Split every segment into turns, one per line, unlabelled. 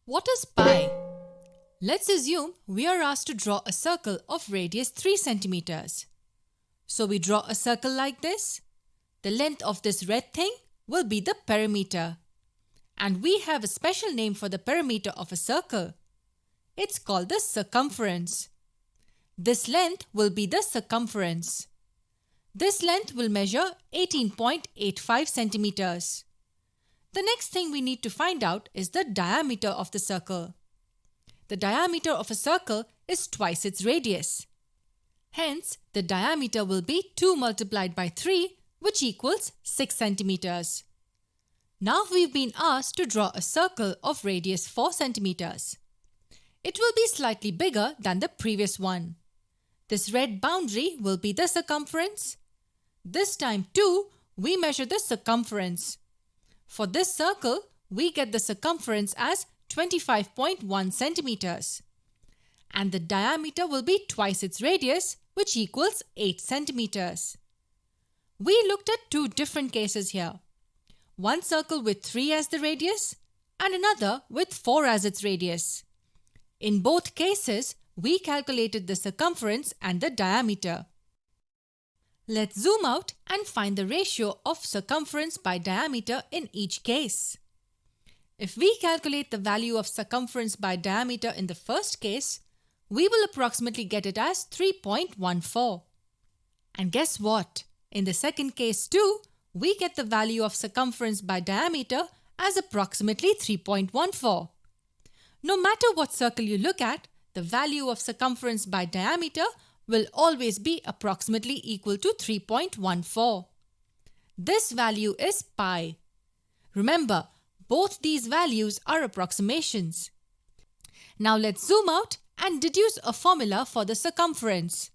What is pi? Let's assume we are asked to draw a circle of radius 3 centimeters. So we draw a circle like this. The length of this red thing will be the perimeter. And we have a special name for the perimeter of a circle. It's called the circumference. This length will be the circumference. This length will measure 18.85 centimeters. The next thing we need to find out is the diameter of the circle. The diameter of a circle is twice its radius. Hence, the diameter will be 2 multiplied by 3, which equals 6 centimeters. Now we've been asked to draw a circle of radius 4 centimeters. It will be slightly bigger than the previous one. This red boundary will be the circumference. This time too, we measure the circumference. For this circle, we get the circumference as 25.1 centimeters. And the diameter will be twice its radius, which equals 8 centimeters. We looked at two different cases here. One circle with 3 as the radius and another with 4 as its radius. In both cases, we calculated the circumference and the diameter. Let's zoom out and find the ratio of circumference by diameter in each case. If we calculate the value of circumference by diameter in the first case, we will approximately get it as 3.14. And guess what? In the second case too, we get the value of circumference by diameter as approximately 3.14. No matter what circle you look at, the value of circumference by diameter will always be approximately equal to 3.14. This value is pi. Remember, both these values are approximations. Now let's zoom out and deduce a formula for the circumference.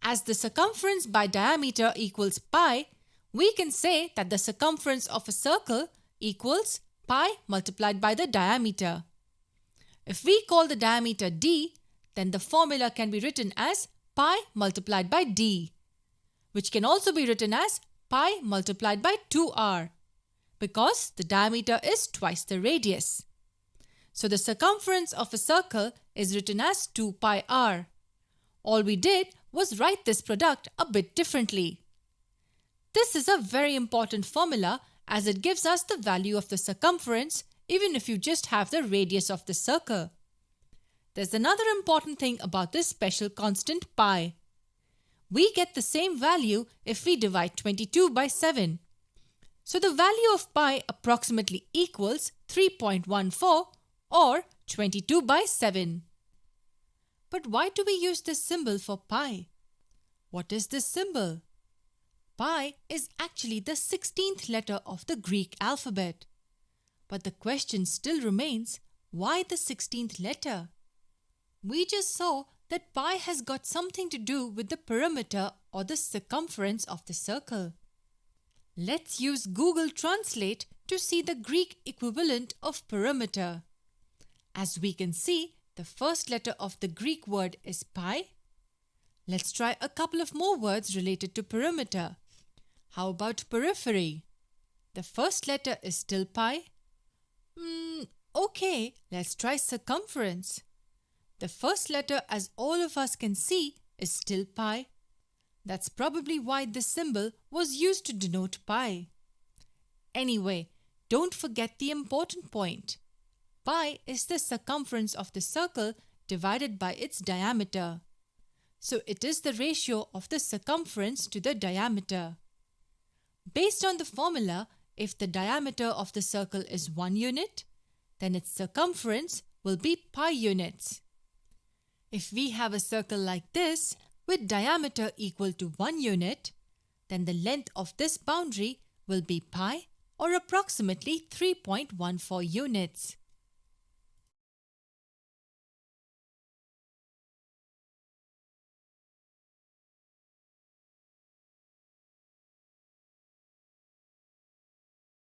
As the circumference by diameter equals pi, we can say that the circumference of a circle equals pi multiplied by the diameter. If we call the diameter d, then the formula can be written as pi multiplied by d, which can also be written as pi multiplied by 2r, because the diameter is twice the radius. So the circumference of a circle is written as 2 pi r. All we did was write this product a bit differently. This is a very important formula as it gives us the value of the circumference even if you just have the radius of the circle. There's another important thing about this special constant pi. We get the same value if we divide 22 by 7. So the value of pi approximately equals 3.14 or 22 by 7. But why do we use this symbol for pi? What is this symbol? Pi is actually the 16th letter of the Greek alphabet. But the question still remains, why the 16th letter? We just saw that pi has got something to do with the perimeter or the circumference of the circle. Let's use Google Translate to see the Greek equivalent of perimeter. As we can see, the first letter of the Greek word is pi. Let's try a couple of more words related to perimeter. How about periphery? The first letter is still pi. Okay, let's try circumference. The first letter, as all of us can see, is still pi. That's probably why this symbol was used to denote pi. Anyway, don't forget the important point. Pi is the circumference of the circle divided by its diameter. So it is the ratio of the circumference to the diameter. Based on the formula, if the diameter of the circle is 1 unit, then its circumference will be pi units. If we have a circle like this with diameter equal to 1 unit, then the length of this boundary will be pi or approximately 3.14 units.